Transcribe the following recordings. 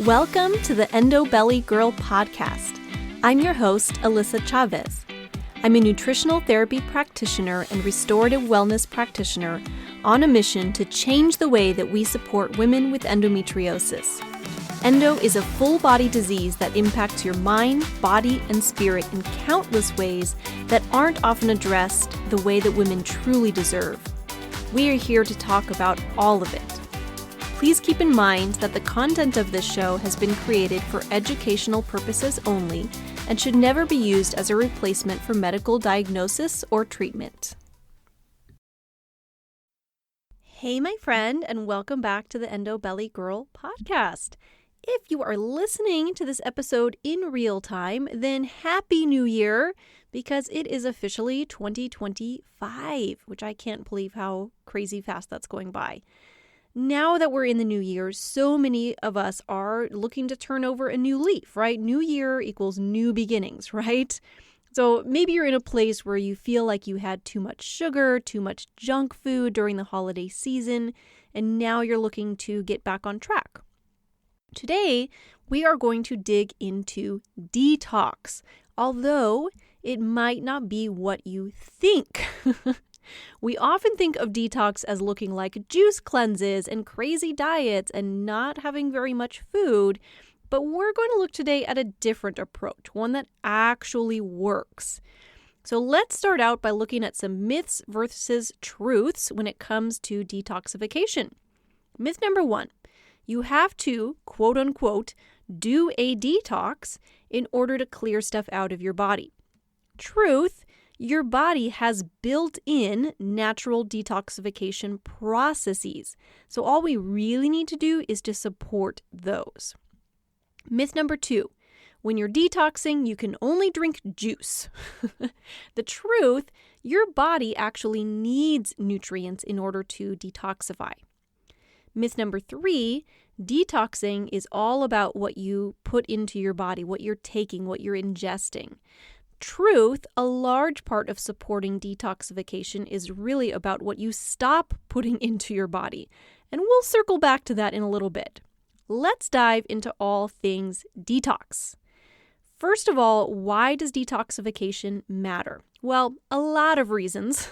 Welcome to the Endo Belly Girl podcast. I'm your host, Alyssa Chavez. I'm a nutritional therapy practitioner and restorative wellness practitioner on a mission to change the way that we support women with endometriosis. Endo is a full-body disease that impacts your mind, body, and spirit in countless ways that aren't often addressed the way that women truly deserve. We are here to talk about all of it. Please keep in mind that the content of this show has been created for educational purposes only and should never be used as a replacement for medical diagnosis or treatment. Hey, my friend, and welcome back to the Endo Belly Girl podcast. If you are listening to this episode in real time, then Happy New Year, because it is officially 2025, which I can't believe how crazy fast that's going by. Now that we're in the new year, so many of us are looking to turn over a new leaf, right? New year equals new beginnings, right? So maybe you're in a place where you feel like you had too much sugar, too much junk food during the holiday season, and now you're looking to get back on track. Today, we are going to dig into detox, although it might not be what you think. We often think of detox as looking like juice cleanses and crazy diets and not having very much food, but we're going to look today at a different approach, one that actually works. So let's start out by looking at some myths versus truths when it comes to detoxification. Myth number 1, you have to, quote unquote, do a detox in order to clear stuff out of your body. Truth, your body has built-in natural detoxification processes. So all we really need to do is to support those. Myth number 2, when you're detoxing, you can only drink juice. The truth, your body actually needs nutrients in order to detoxify. Myth number 3, detoxing is all about what you put into your body, what you're taking, what you're ingesting. Truth, a large part of supporting detoxification is really about what you stop putting into your body. And we'll circle back to that in a little bit. Let's dive into all things detox. First of all, why does detoxification matter? Well, a lot of reasons,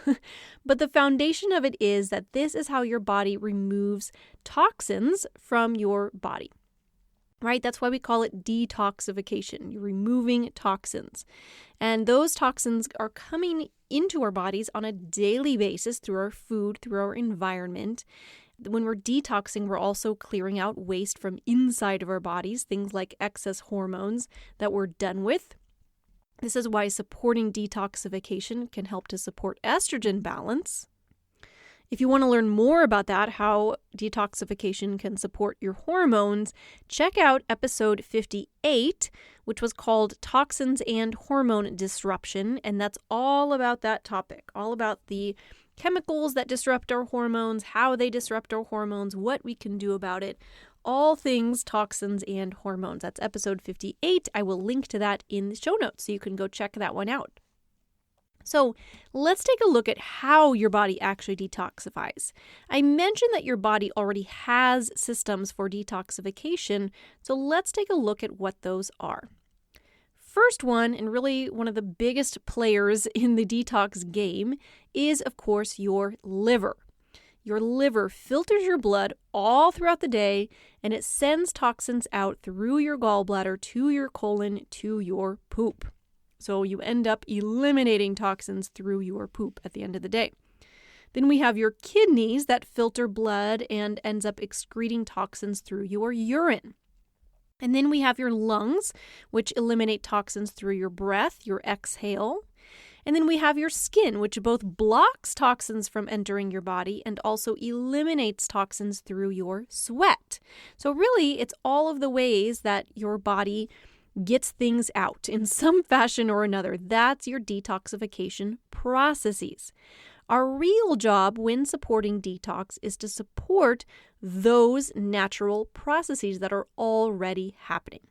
but the foundation of it is that this is how your body removes toxins from your body. Right? That's why we call it detoxification. You're removing toxins. And those toxins are coming into our bodies on a daily basis through our food, through our environment. When we're detoxing, we're also clearing out waste from inside of our bodies, things like excess hormones that we're done with. This is why supporting detoxification can help to support estrogen balance. If you want to learn more about that, how detoxification can support your hormones, check out episode 58, which was called Toxins and Hormone Disruption. And that's all about that topic, all about the chemicals that disrupt our hormones, how they disrupt our hormones, what we can do about it, all things toxins and hormones. That's episode 58. I will link to that in the show notes, so you can go check that one out. So let's take a look at how your body actually detoxifies. I mentioned that your body already has systems for detoxification, so let's take a look at what those are. First one, and really one of the biggest players in the detox game, is of course your liver. Your liver filters your blood all throughout the day, and it sends toxins out through your gallbladder to your colon to your poop. So you end up eliminating toxins through your poop at the end of the day. Then we have your kidneys that filter blood and ends up excreting toxins through your urine. And then we have your lungs, which eliminate toxins through your breath, your exhale. And then we have your skin, which both blocks toxins from entering your body and also eliminates toxins through your sweat. So really, it's all of the ways that your body gets things out in some fashion or another. That's your detoxification processes. Our real job when supporting detox is to support those natural processes that are already happening.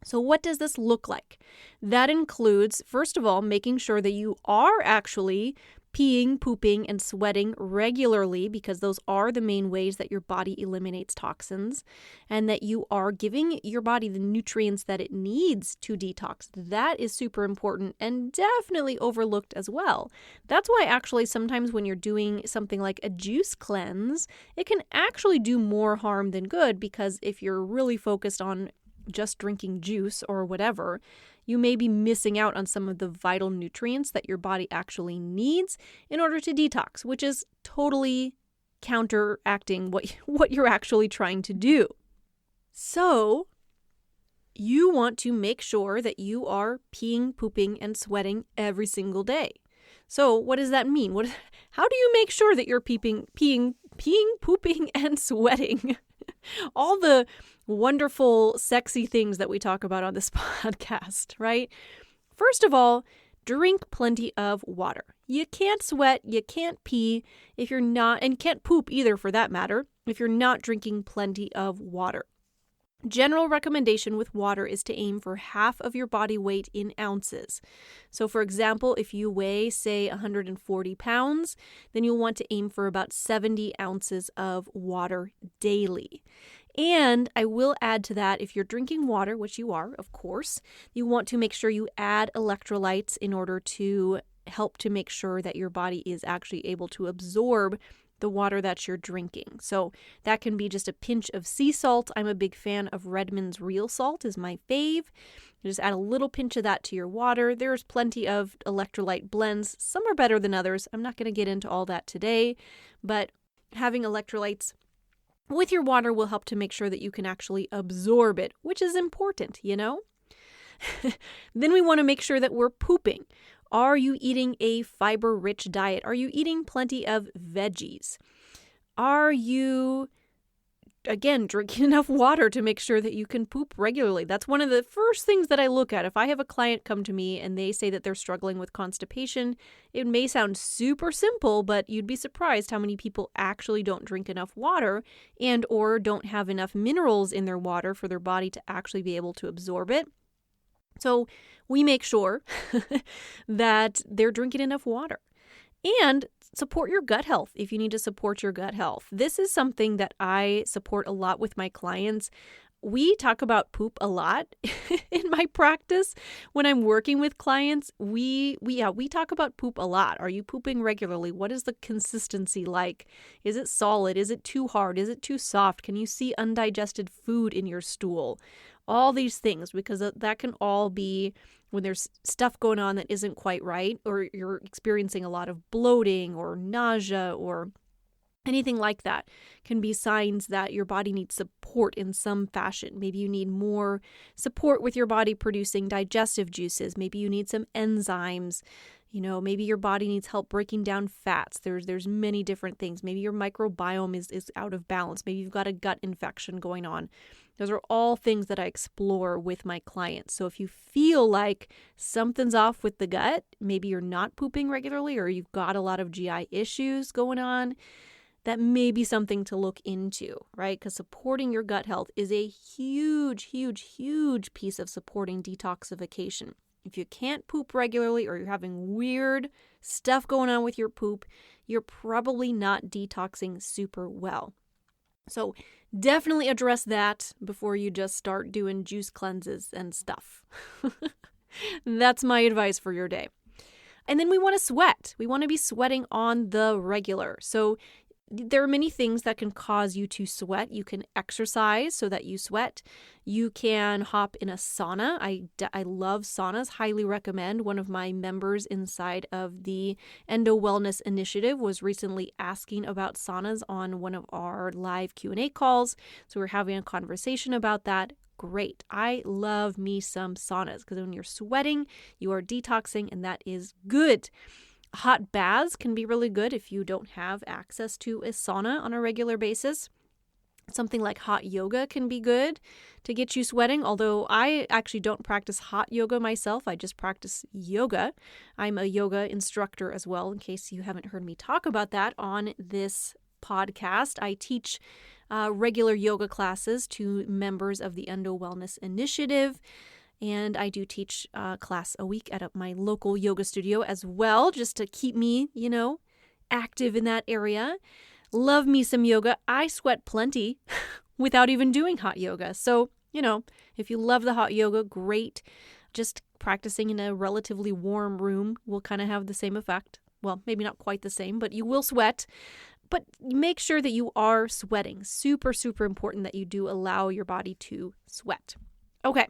So what does this look like? That includes, first of all, making sure that you are actually peeing, pooping, and sweating regularly, because those are the main ways that your body eliminates toxins, and that you are giving your body the nutrients that it needs to detox. That is super important and definitely overlooked as well. That's why actually sometimes when you're doing something like a juice cleanse, it can actually do more harm than good, because if you're really focused on just drinking juice or whatever, you may be missing out on some of the vital nutrients that your body actually needs in order to detox, which is totally counteracting what you're actually trying to do. So you want to make sure that you are peeing, pooping, and sweating every single day. So what does that mean? How do you make sure that you're peeing, pooping, and sweating? All the wonderful, sexy things that we talk about on this podcast, right? First of all, drink plenty of water. You can't sweat, you can't pee if you're not, and can't poop either for that matter, if you're not drinking plenty of water. General recommendation with water is to aim for half of your body weight in ounces. So for example, if you weigh, say, 140 pounds, then you'll want to aim for about 70 ounces of water daily. And I will add to that, if you're drinking water, which you are, of course, you want to make sure you add electrolytes in order to help to make sure that your body is actually able to absorb the water that you're drinking. So that can be just a pinch of sea salt. I'm a big fan of Redmond's Real Salt, is my fave. You just add a little pinch of that to your water. There's plenty of electrolyte blends. Some are better than others. I'm not going to get into all that today, but having electrolytes with your water will help to make sure that you can actually absorb it, which is important, you know? Then we want to make sure that we're pooping. Are you eating a fiber-rich diet? Are you eating plenty of veggies? Are you, again, drinking enough water to make sure that you can poop regularly? That's one of the first things that I look at. If I have a client come to me and they say that they're struggling with constipation, it may sound super simple, but you'd be surprised how many people actually don't drink enough water and or don't have enough minerals in their water for their body to actually be able to absorb it. So we make sure that they're drinking enough water. And support your gut health if you need to support your gut health. This is something that I support a lot with my clients. We talk about poop a lot in my practice. When I'm working with clients, we talk about poop a lot. Are you pooping regularly? What is the consistency like? Is it solid? Is it too hard? Is it too soft? Can you see undigested food in your stool? All these things, because that can all be when there's stuff going on that isn't quite right, or you're experiencing a lot of bloating or nausea or anything like that, can be signs that your body needs support in some fashion. Maybe you need more support with your body producing digestive juices. Maybe you need some enzymes. You know, maybe your body needs help breaking down fats. There's many different things. Maybe your microbiome is out of balance. Maybe you've got a gut infection going on. Those are all things that I explore with my clients. So if you feel like something's off with the gut, maybe you're not pooping regularly or you've got a lot of GI issues going on, that may be something to look into, right? Because supporting your gut health is a huge, huge, huge piece of supporting detoxification. If you can't poop regularly or you're having weird stuff going on with your poop, you're probably not detoxing super well. So definitely address that before you just start doing juice cleanses and stuff. That's my advice for your day. And then we want to sweat. We want to be sweating on the regular. So there are many things that can cause you to sweat. You can exercise so that you sweat. You can hop in a sauna. I love saunas, highly recommend. One of my members inside of the Endo Wellness Initiative was recently asking about saunas on one of our live Q&A calls. So we're having a conversation about that. Great. I love me some saunas because when you're sweating, you are detoxing, and that is good. Hot baths can be really good if you don't have access to a sauna on a regular basis. Something like hot yoga can be good to get you sweating, although I actually don't practice hot yoga myself. I just practice yoga. I'm a yoga instructor as well, in case you haven't heard me talk about that on this podcast. I teach regular yoga classes to members of the Endo Wellness Initiative. And I do teach a class a week at my local yoga studio as well, just to keep me, active in that area. Love me some yoga. I sweat plenty without even doing hot yoga. So, if you love the hot yoga, great. Just practicing in a relatively warm room will kind of have the same effect. Well, maybe not quite the same, but you will sweat. But make sure that you are sweating. Super, super important that you do allow your body to sweat. Okay.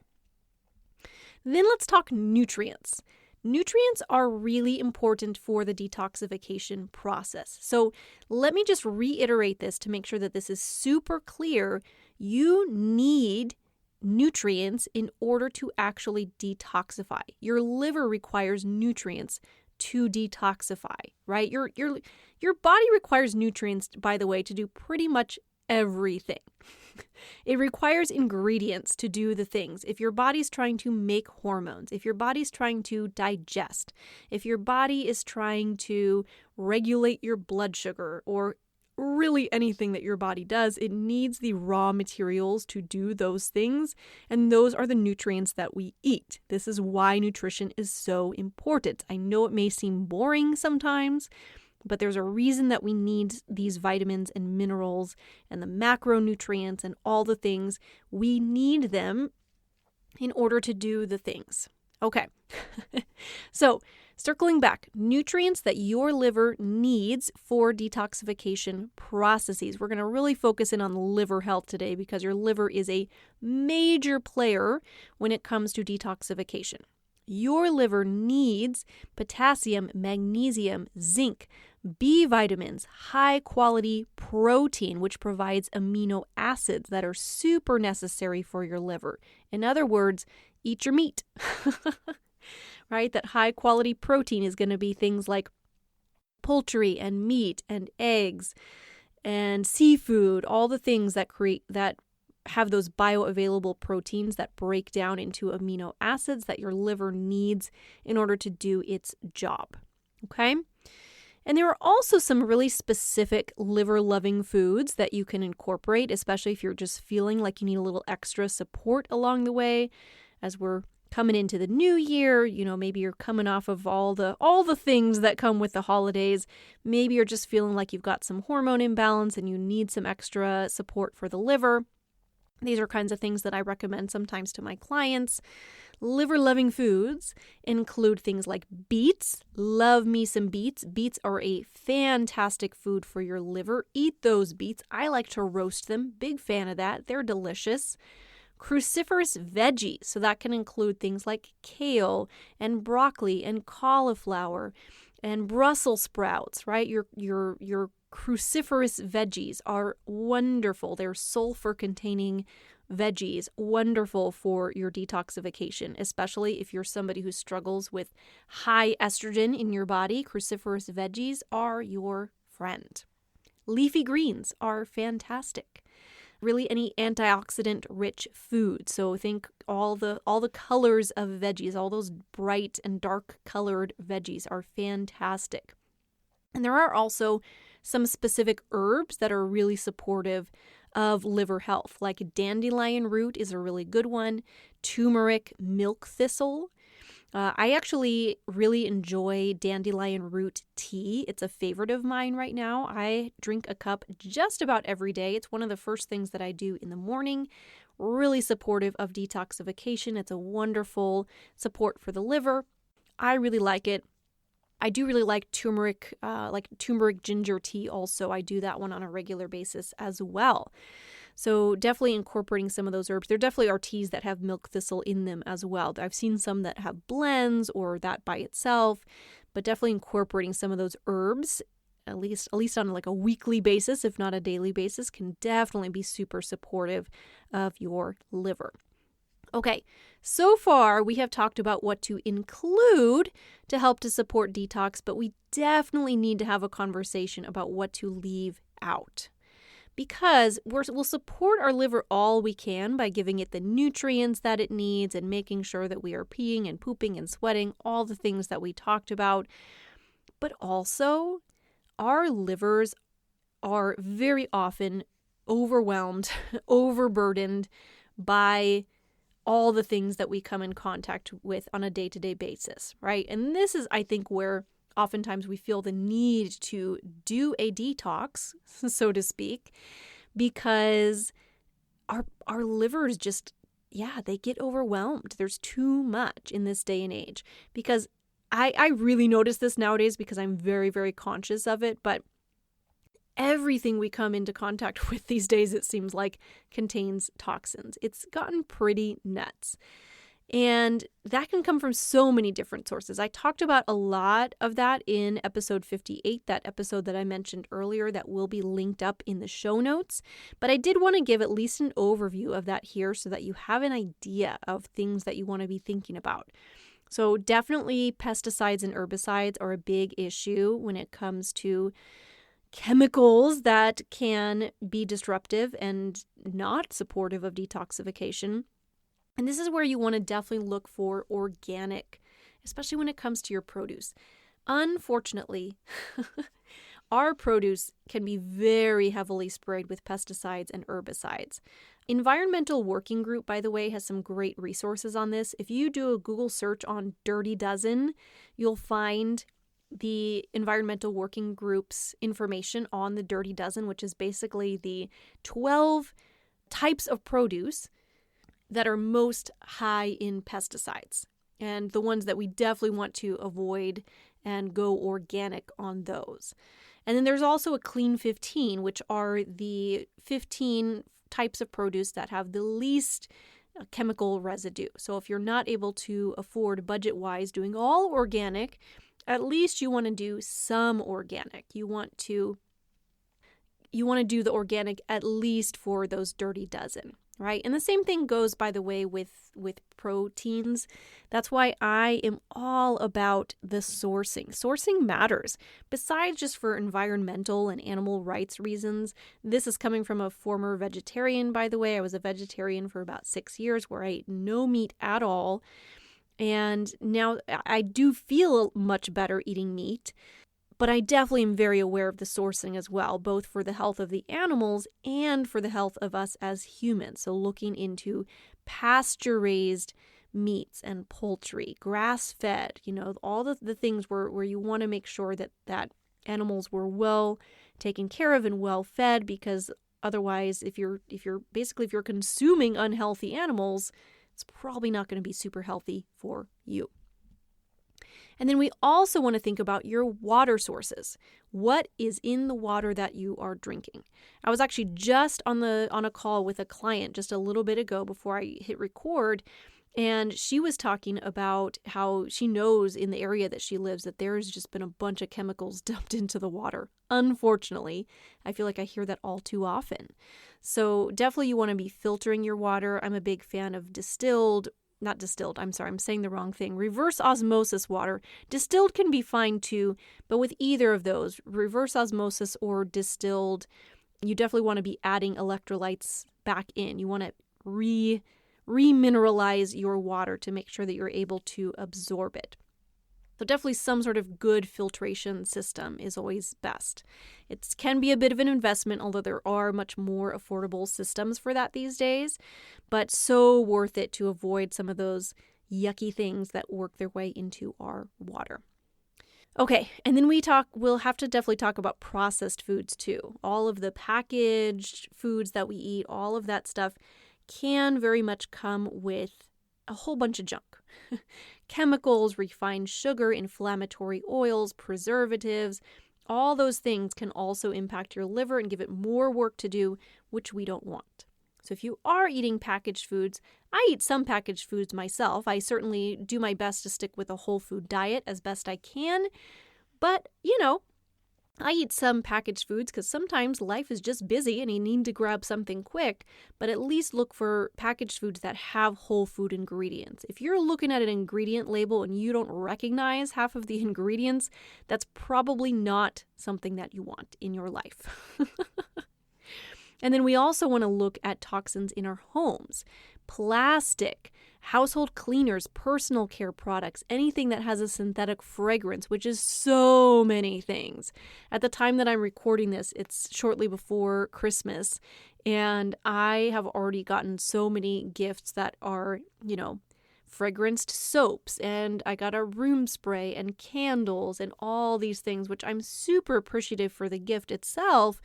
Then let's talk nutrients. Nutrients are really important for the detoxification process. So let me just reiterate this to make sure that this is super clear. You need nutrients in order to actually detoxify. Your liver requires nutrients to detoxify, right? Your body requires nutrients, by the way, to do pretty much everything. It requires ingredients to do the things. If your body's trying to make hormones, if your body's trying to digest, if your body is trying to regulate your blood sugar, or really anything that your body does, it needs the raw materials to do those things. And those are the nutrients that we eat. This is why nutrition is so important. I know it may seem boring sometimes, but there's a reason that we need these vitamins and minerals and the macronutrients and all the things. We need them in order to do the things. Okay. So, circling back, nutrients that your liver needs for detoxification processes. We're going to really focus in on liver health today because your liver is a major player when it comes to detoxification. Your liver needs potassium, magnesium, zinc, B vitamins, high quality protein, which provides amino acids that are super necessary for your liver. In other words, eat your meat, right? That high quality protein is going to be things like poultry and meat and eggs and seafood, all the things that have those bioavailable proteins that break down into amino acids that your liver needs in order to do its job. Okay? And there are also some really specific liver-loving foods that you can incorporate, especially if you're just feeling like you need a little extra support along the way. As we're coming into the new year, maybe you're coming off of all the things that come with the holidays. Maybe you're just feeling like you've got some hormone imbalance and you need some extra support for the liver. These are kinds of things that I recommend sometimes to my clients. Liver-loving foods include things like beets. Love me some beets. Beets are a fantastic food for your liver. Eat those beets. I like to roast them. Big fan of that. They're delicious. Cruciferous veggies. So that can include things like kale and broccoli and cauliflower and Brussels sprouts, right? Your cruciferous veggies are wonderful. They're sulfur-containing veggies, wonderful for your detoxification, especially if you're somebody who struggles with high estrogen in your body. Cruciferous veggies are your friend. Leafy greens are fantastic. Really any antioxidant-rich food. So think all the colors of veggies, all those bright and dark-colored veggies are fantastic. And there are also some specific herbs that are really supportive of liver health, like dandelion root is a really good one, turmeric, milk thistle. I actually really enjoy dandelion root tea. It's a favorite of mine right now. I drink a cup just about every day. It's one of the first things that I do in the morning. Really supportive of detoxification. It's a wonderful support for the liver. I really like it. I do really like turmeric ginger tea also. I do that one on a regular basis as well. So definitely incorporating some of those herbs. There definitely are teas that have milk thistle in them as well. I've seen some that have blends or that by itself, but definitely incorporating some of those herbs, at least on like a weekly basis, if not a daily basis, can definitely be super supportive of your liver. Okay, so far we have talked about what to include to help to support detox, but we definitely need to have a conversation about what to leave out. Because we'll support our liver all we can by giving it the nutrients that it needs and making sure that we are peeing and pooping and sweating, all the things that we talked about. But also, our livers are very often overwhelmed, overburdened by all the things that we come in contact with on a day-to-day basis, right? And this is, I think, where oftentimes we feel the need to do a detox, so to speak, because our livers just, they get overwhelmed. There's too much in this day and age. Because I really notice this nowadays because I'm very, very conscious of it, but everything we come into contact with these days, it seems like, contains toxins. It's gotten pretty nuts. And that can come from so many different sources. I talked about a lot of that in episode 58, that episode that I mentioned earlier that will be linked up in the show notes. But I did want to give at least an overview of that here so that you have an idea of things that you want to be thinking about. So definitely pesticides and herbicides are a big issue when it comes to chemicals that can be disruptive and not supportive of detoxification. And this is where you want to definitely look for organic, especially when it comes to your produce. Unfortunately, our produce can be very heavily sprayed with pesticides and herbicides. Environmental Working Group, by the way, has some great resources on this. If you do a Google search on Dirty Dozen, you'll find the Environmental Working Group's information on the Dirty Dozen, which is basically the 12 types of produce that are most high in pesticides and the ones that we definitely want to avoid and go organic on those. And then there's also a Clean 15, which are the 15 types of produce that have the least chemical residue. So if you're not able to afford budget-wise doing all organic, at least you want to do some organic. You want to do the organic at least for those Dirty Dozen, right? And the same thing goes, by the way, with proteins. That's why I am all about the sourcing. Sourcing matters. Besides just for environmental and animal rights reasons, this is coming from a former vegetarian, by the way. I was a vegetarian for about 6 years where I ate no meat at all. And now I do feel much better eating meat, but I definitely am very aware of the sourcing as well, both for the health of the animals and for the health of us as humans. So looking into pasture-raised meats and poultry, grass-fed, all the things where you want to make sure that animals were well taken care of and well fed, because otherwise, if you're consuming unhealthy animals, it's probably not going to be super healthy for you. And then we also want to think about your water sources. What is in the water that you are drinking? I was actually just on a call with a client just a little bit ago before I hit record, and she was talking about how she knows in the area that she lives that there's just been a bunch of chemicals dumped into the water. Unfortunately, I feel like I hear that all too often. So definitely you want to be filtering your water. I'm a big fan of I'm saying the wrong thing. Reverse osmosis water. Distilled can be fine too, but with either of those, reverse osmosis or distilled, you definitely want to be adding electrolytes back in. You want to remineralize your water to make sure that you're able to absorb it. So definitely some sort of good filtration system is always best. It can be a bit of an investment, although there are much more affordable systems for that these days, but so worth it to avoid some of those yucky things that work their way into our water. Okay, and then we'll have to definitely talk about processed foods too. All of the packaged foods that we eat, all of that stuff can very much come with a whole bunch of junk. Chemicals, refined sugar, inflammatory oils, preservatives, all those things can also impact your liver and give it more work to do, which we don't want. So if you are eating packaged foods, I eat some packaged foods myself. I certainly do my best to stick with a whole food diet as best I can. But, I eat some packaged foods because sometimes life is just busy and you need to grab something quick, but at least look for packaged foods that have whole food ingredients. If you're looking at an ingredient label and you don't recognize half of the ingredients, that's probably not something that you want in your life. And then we also want to look at toxins in our homes. Plastic household cleaners, personal care products, anything that has a synthetic fragrance, which is so many things. At the time that I'm recording this, it's shortly before Christmas, and I have already gotten so many gifts that are, fragranced soaps, and I got a room spray and candles and all these things, which I'm super appreciative for the gift itself,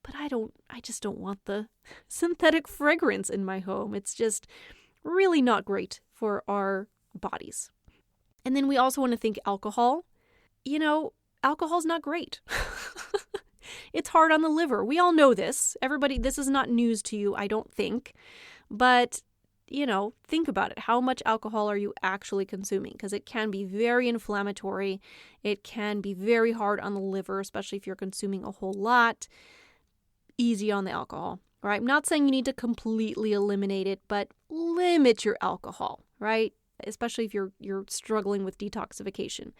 but I just don't want the synthetic fragrance in my home. It's just really not great for our bodies. And then we also want to think alcohol. Alcohol's not great. It's hard on the liver. We all know this. Everybody, this is not news to you, I don't think. But, think about it. How much alcohol are you actually consuming? Because it can be very inflammatory. It can be very hard on the liver, especially if you're consuming a whole lot. Easy on the alcohol, right? I'm not saying you need to completely eliminate it, but limit your alcohol, right? Especially if you're struggling with detoxification.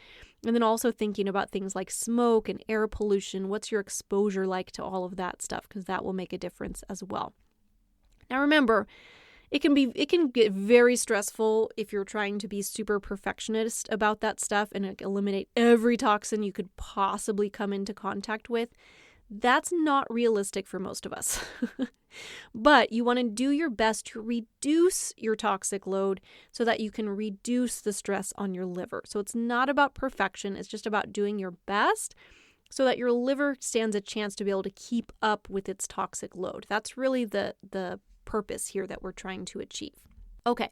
And then also thinking about things like smoke and air pollution. What's your exposure like to all of that stuff? Because that will make a difference as well. Now remember, it can get very stressful if you're trying to be super perfectionist about that stuff and eliminate every toxin you could possibly come into contact with. That's not realistic for most of us. But you want to do your best to reduce your toxic load so that you can reduce the stress on your liver. So it's not about perfection. It's just about doing your best so that your liver stands a chance to be able to keep up with its toxic load. That's really the purpose here that we're trying to achieve. Okay.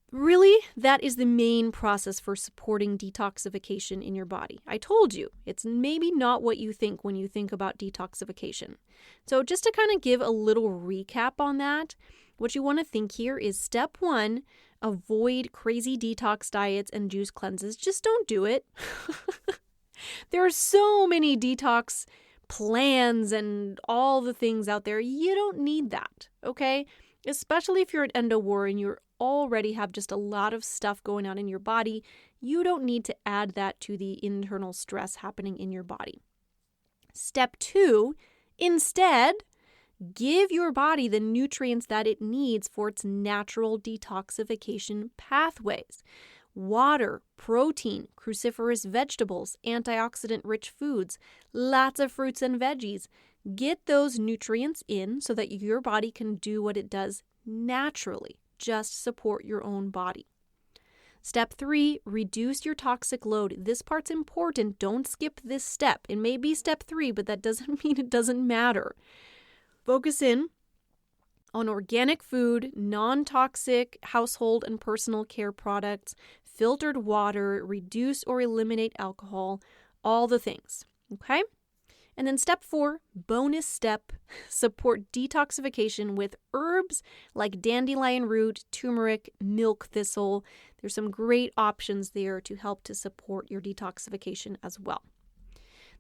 Really, that is the main process for supporting detoxification in your body. I told you, it's maybe not what you think when you think about detoxification. So just to kind of give a little recap on that, what you want to think here is step 1, avoid crazy detox diets and juice cleanses. Just don't do it. There are so many detox plans and all the things out there. You don't need that, okay? Especially if you're an endo warrior and you're already have just a lot of stuff going on in your body, you don't need to add that to the internal stress happening in your body. Step 2, instead, give your body the nutrients that it needs for its natural detoxification pathways. Water, protein, cruciferous vegetables, antioxidant-rich foods, lots of fruits and veggies. Get those nutrients in so that your body can do what it does naturally. Just support your own body. Step 3, reduce your toxic load. This part's important. Don't skip this step. It may be step 3, but that doesn't mean it doesn't matter. Focus in on organic food, non-toxic household and personal care products, filtered water, reduce or eliminate alcohol, all the things. Okay? And then step 4, bonus step, support detoxification with herbs like dandelion root, turmeric, milk thistle. There's some great options there to help to support your detoxification as well.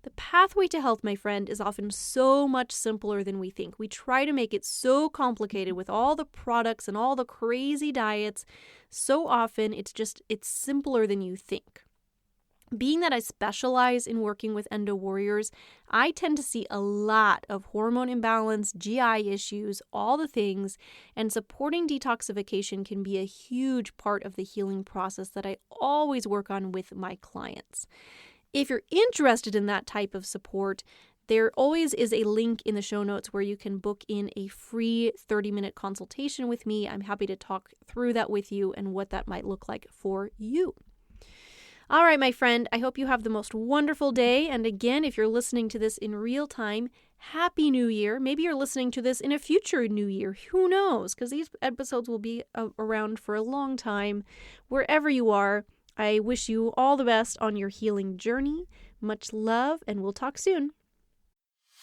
The pathway to health, my friend, is often so much simpler than we think. We try to make it so complicated with all the products and all the crazy diets. So often it's simpler than you think. Being that I specialize in working with endo warriors, I tend to see a lot of hormone imbalance, GI issues, all the things, and supporting detoxification can be a huge part of the healing process that I always work on with my clients. If you're interested in that type of support, there always is a link in the show notes where you can book in a free 30-minute consultation with me. I'm happy to talk through that with you and what that might look like for you. All right, my friend, I hope you have the most wonderful day. And again, if you're listening to this in real time, Happy New Year. Maybe you're listening to this in a future New Year. Who knows? Because these episodes will be around for a long time. Wherever you are, I wish you all the best on your healing journey. Much love, and we'll talk soon.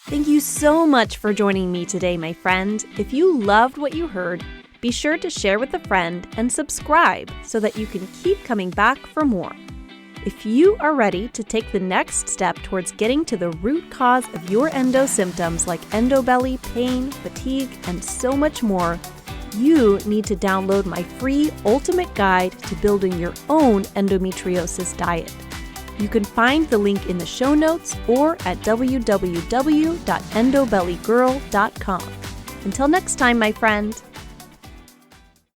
Thank you so much for joining me today, my friend. If you loved what you heard, be sure to share with a friend and subscribe so that you can keep coming back for more. If you are ready to take the next step towards getting to the root cause of your endo symptoms like endo belly, pain, fatigue, and so much more, you need to download my free ultimate guide to building your own endometriosis diet. You can find the link in the show notes or at www.endobellygirl.com. Until next time, my friend.